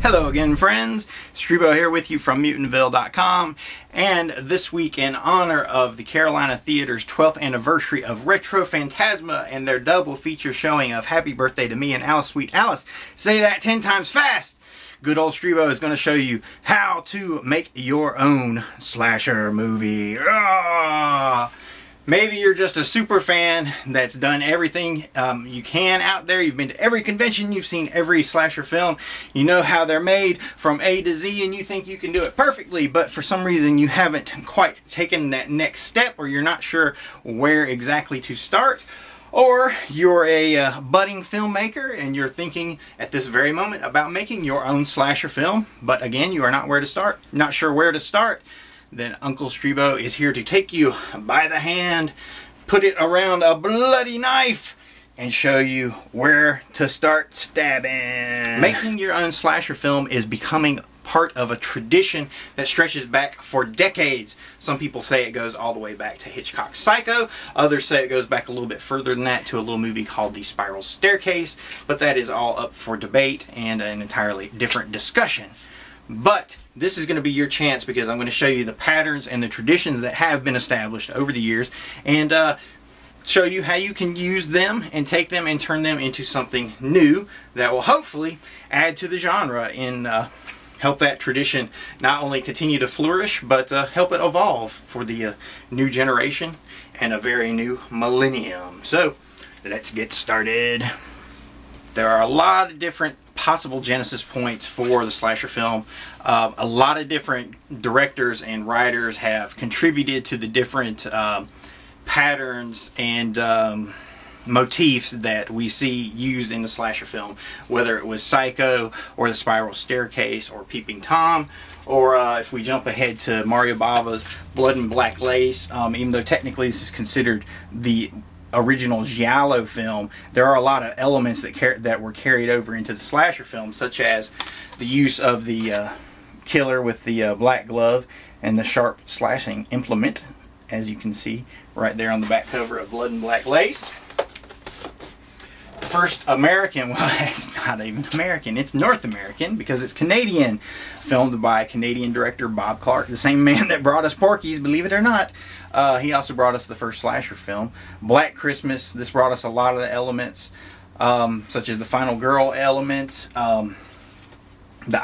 Hello again, friends. Streebo here with you from Mutantville.com, and this week, in honor of the Carolina Theater's 12th anniversary of Retrofantasma and their double feature showing of Happy Birthday to Me and Alice Sweet Alice, say that 10 times fast! Good old Streebo is going to show you how to make your own slasher movie. Maybe you're just a super fan that's done everything you can out there. You've been to every convention, you've seen every slasher film. You know how they're made from A to Z, and you think you can do it perfectly, but for some reason you haven't quite taken that next step, or you're not sure where exactly to start. Or you're a budding filmmaker and you're thinking at this very moment about making your own slasher film, but again, you are not sure where to start. Then Uncle Streebo is here to take you by the hand, put it around a bloody knife, and show you where to start stabbing. Making your own slasher film is becoming part of a tradition that stretches back for decades. Some people say it goes all the way back to Hitchcock's Psycho. Others say it goes back a little bit further than that to a little movie called The Spiral Staircase, but that is all up for debate and an entirely different discussion. But this is going to be your chance, because I'm going to show you the patterns and the traditions that have been established over the years, and show you how you can use them and take them and turn them into something new that will hopefully add to the genre and help that tradition not only continue to flourish, but help it evolve for the new generation and a very new millennium. So let's get started. There are a lot of different possible genesis points for the slasher film. A lot of different directors and writers have contributed to the different patterns and motifs that we see used in the slasher film, whether it was Psycho or The Spiral Staircase or Peeping Tom, or if we jump ahead to Mario Bava's Blood and Black Lace, even though technically this is considered the original giallo film, there are a lot of elements that were carried over into the slasher film, such as the use of the killer with the black glove and the sharp slashing implement, as you can see right there on the back cover of Blood and Black Lace. The first American, well, it's not even American, it's North American because it's Canadian, filmed by Canadian director Bob Clark, the same man that brought us Porky's, believe it or not. He also brought us the first slasher film, Black Christmas. This brought us a lot of the elements, such as the final girl element, the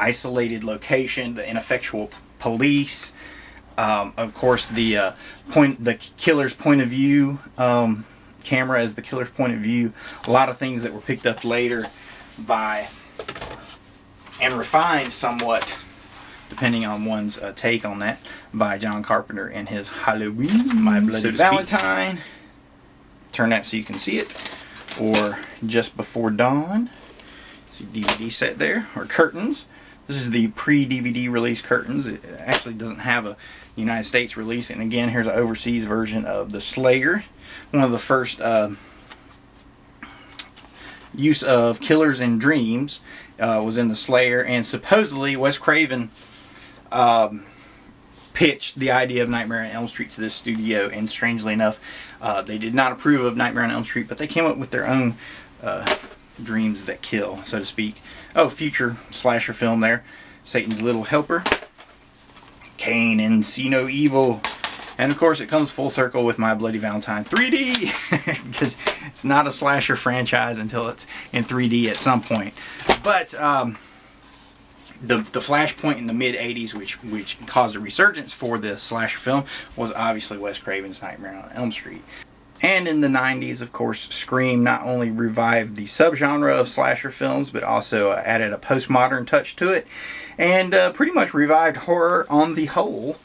isolated location, the ineffectual police, of course the killer's point of view, camera as the killer's point of view. A lot of things that were picked up later by and refined somewhat, depending on one's take on that, by John Carpenter and his Halloween, My Bloody Valentine. Turn that so you can see it. Or Just Before Dawn. See DVD set there, or curtains. This is the pre-DVD release curtains. It actually doesn't have a United States release. And again, here's an overseas version of The Slayer. One of the first use of killers in dreams was in The Slayer, and supposedly Wes Craven pitched the idea of Nightmare on Elm Street to this studio, and strangely enough, they did not approve of Nightmare on Elm Street, but they came up with their own dreams that kill, so to speak. Oh, future slasher film there, Satan's Little Helper, Cain and See No Evil, and of course it comes full circle with My Bloody Valentine 3D, because it's not a slasher franchise until it's in 3D at some point. But the flashpoint in the mid-'80s, which caused a resurgence for the slasher film, was obviously Wes Craven's Nightmare on Elm Street. And in the 90s, of course, Scream not only revived the subgenre of slasher films, but also added a postmodern touch to it, and pretty much revived horror on the whole.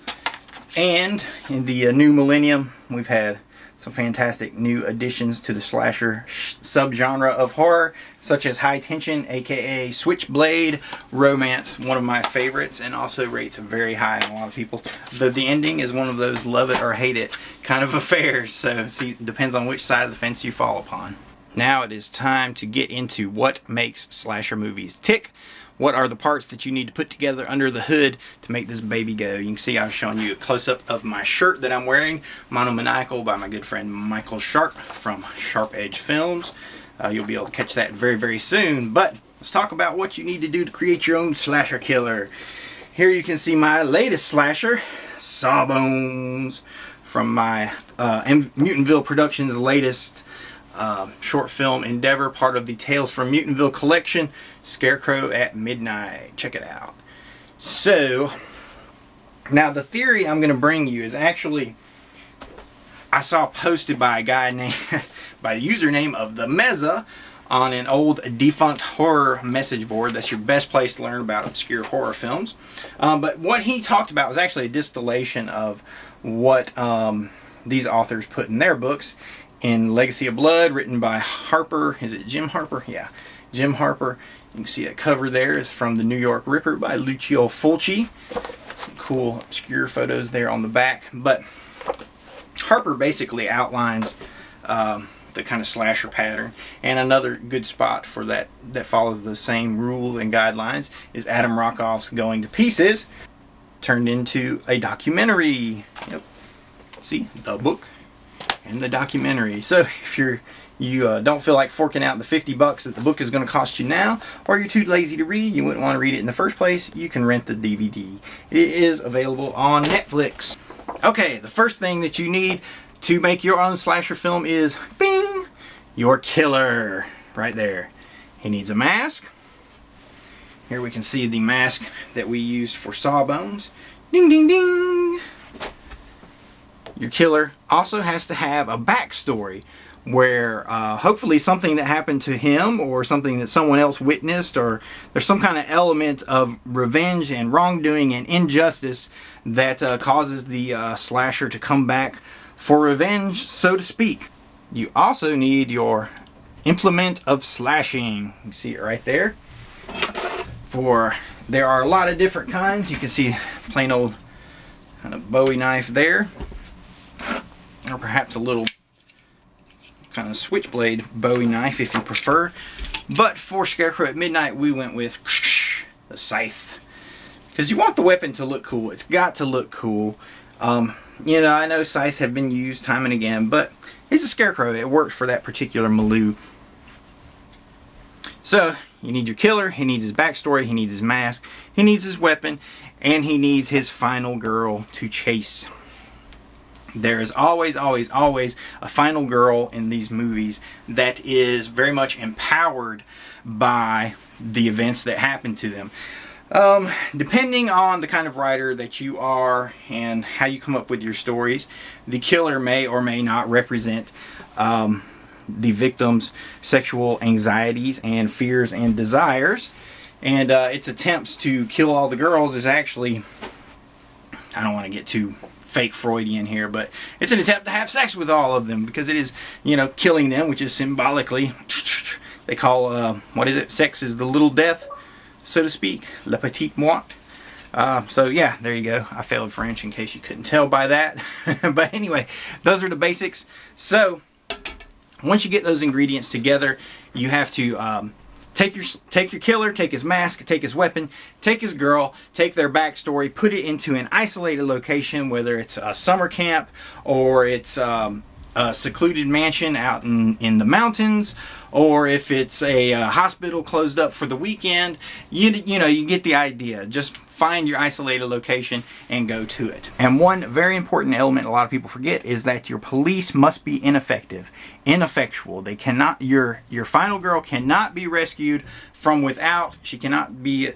And in the new millennium, we've had some fantastic new additions to the slasher subgenre of horror, such as High Tension, aka Switchblade Romance, one of my favorites, and also rates very high in a lot of people. The ending is one of those love it or hate it kind of affairs, so see, it depends on which side of the fence you fall upon. Now it is time to get into what makes slasher movies tick, what are the parts that you need to put together under the hood to make this baby go. You can see I was showing you a close-up of my shirt that I'm wearing, Monomaniacal by my good friend Michael Sharp from Sharp Edge Films. You'll be able to catch that very, very soon. But let's talk about what you need to do to create your own slasher killer. Here you can see my latest slasher, Sawbones, from my Mutantville Productions' latest short film endeavor, part of the Tales From Mutantville collection, Scarecrow At Midnight. Check it out. So, now the theory I'm going to bring you is actually, I saw posted by a guy named, by the username of the Meza, on an old defunct horror message board. That's your best place to learn about obscure horror films. But what he talked about was actually a distillation of what these authors put in their books. In Legacy of Blood, written by Harper, is it Jim Harper? Yeah, Jim Harper. You can see a cover there is from the New York Ripper by Lucio Fulci. Some cool obscure photos there on the back. But Harper basically outlines the kind of slasher pattern. And another good spot for that follows the same rule and guidelines is Adam Rockoff's Going to Pieces, turned into a documentary. Yep. See, the book and the documentary. So if you don't feel like forking out the $50 that the book is going to cost you now, or you're too lazy to read, you wouldn't want to read it in the first place, you can rent the DVD. It is available on Netflix. Okay, the first thing that you need to make your own slasher film is, bing, your killer. Right there. He needs a mask. Here we can see the mask that we used for Sawbones. Ding, ding, ding. Your killer also has to have a backstory where hopefully something that happened to him or something that someone else witnessed, or there's some kind of element of revenge and wrongdoing and injustice that causes the slasher to come back for revenge, so to speak. You also need your implement of slashing. You see it right there. There are a lot of different kinds. You can see plain old kind of Bowie knife there, or perhaps a little kind of switchblade Bowie knife if you prefer. But for Scarecrow at Midnight, we went with the scythe, because you want the weapon to look cool. It's got to look cool. You know, I know scythes have been used time and again, but it's a Scarecrow. It works for that particular milieu. So, you need your killer, he needs his backstory, he needs his mask, he needs his weapon, and he needs his final girl to chase. There is always, always, always a final girl in these movies that is very much empowered by the events that happen to them. Depending on the kind of writer that you are and how you come up with your stories, the killer may or may not represent the victim's sexual anxieties and fears and desires. And its attempts to kill all the girls is actually, I don't want to get too fake Freudian here, but it's an attempt to have sex with all of them, because it is, you know, killing them, which is symbolically, they call, what is it? Sex is the little death, so to speak, le petit mort. So yeah, there you go. I failed French in case you couldn't tell by that. But anyway, those are the basics. So once you get those ingredients together, you have to take your killer, take his mask, take his weapon, take his girl, take their backstory, put it into an isolated location, whether it's a summer camp or it's a secluded mansion out in the mountains, or if it's a hospital closed up for the weekend. You know, you get the idea. Just find your isolated location and go to it. And one very important element a lot of people forget is that your police must be ineffectual. They cannot, your final girl cannot be rescued from without. She cannot be,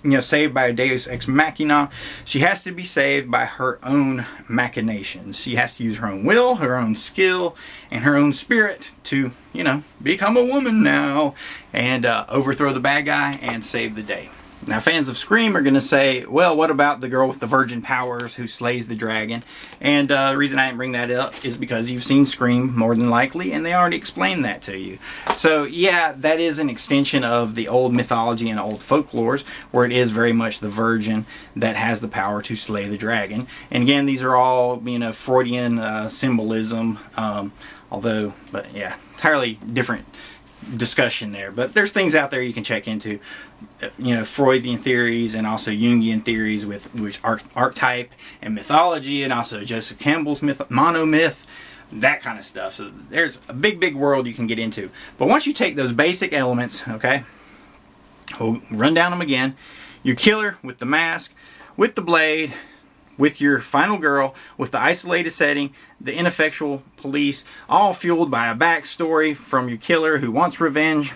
you know, saved by a deus ex machina. She has to be saved by her own machinations. She has to use her own will, her own skill, and her own spirit to, you know, become a woman now and overthrow the bad guy and save the day. Now, fans of Scream are going to say, well, what about the girl with the virgin powers who slays the dragon? And the reason I didn't bring that up is because you've seen Scream more than likely, and they already explained that to you. So, yeah, that is an extension of the old mythology and old folklores, where it is very much the virgin that has the power to slay the dragon. And again, these are all, you know, Freudian symbolism, but yeah, entirely different discussion there. But there's things out there you can check into, you know, Freudian theories and also Jungian theories with which archetype and mythology, and also Joseph Campbell's monomyth, that kind of stuff. So there's a big world you can get into. But once you take those basic elements, okay, we'll run down them again. Your killer with the mask, with the blade, with your final girl, with the isolated setting, the ineffectual police, all fueled by a backstory from your killer who wants revenge.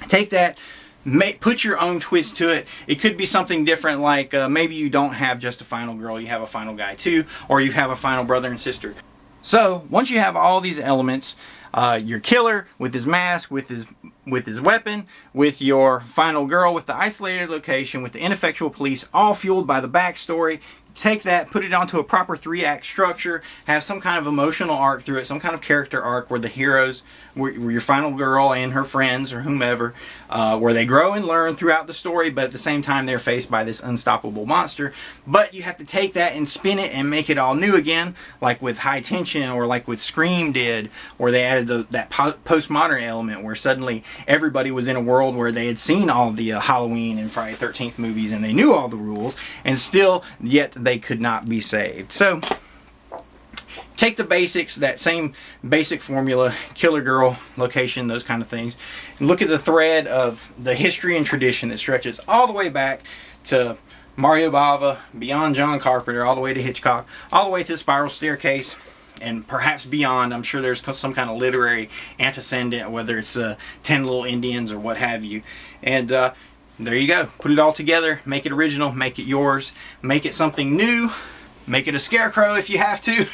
Take that, put your own twist to it. It could be something different, like maybe you don't have just a final girl, you have a final guy too, or you have a final brother and sister. So once you have all these elements, your killer with his mask, with his weapon, with your final girl, with the isolated location, with the ineffectual police, all fueled by the backstory. Take that, put it onto a proper 3-act structure, have some kind of emotional arc through it, some kind of character arc where the heroes, where your final girl and her friends or whomever, where they grow and learn throughout the story, but at the same time they're faced by this unstoppable monster. But you have to take that and spin it and make it all new again, like with High Tension, or like with Scream did, where they added that postmodern element where suddenly everybody was in a world where they had seen all the Halloween and Friday the 13th movies and they knew all the rules, and still yet they could not be saved. So take the basics, that same basic formula, killer girl, location, those kind of things, and look at the thread of the history and tradition that stretches all the way back to Mario Bava, beyond John Carpenter, all the way to Hitchcock, all the way to the Spiral Staircase, and perhaps beyond. I'm sure there's some kind of literary antecedent, whether it's 10 Little Indians or what have you. And there you go. Put it all together. Make it original. Make it yours. Make it something new. Make it a Scarecrow if you have to.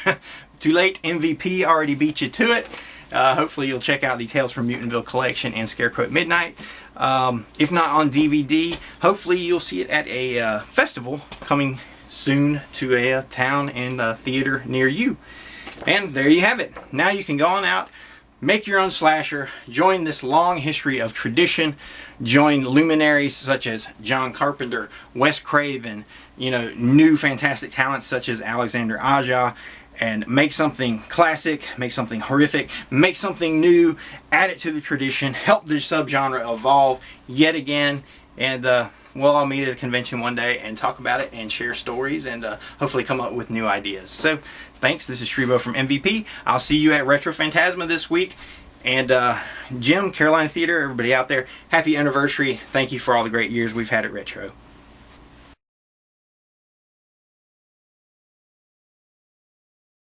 Too late. MVP already beat you to it. Hopefully you'll check out the Tales from Mutantville collection and Scarecrow at Midnight. If not on DVD, hopefully you'll see it at a festival coming soon to a town and theater near you. And there you have it. Now you can go on out, make your own slasher, join this long history of tradition, join luminaries such as John Carpenter, Wes Craven, you know, new fantastic talents such as Alexander Aja, and make something classic, make something horrific, make something new, add it to the tradition, help the subgenre evolve yet again, and we'll all meet at a convention one day and talk about it and share stories and hopefully come up with new ideas. So thanks. This is Streebo from MVP. I'll see you at Retrofantasma this week. And Jim, Carolina Theater, everybody out there, happy anniversary. Thank you for all the great years we've had at Retro.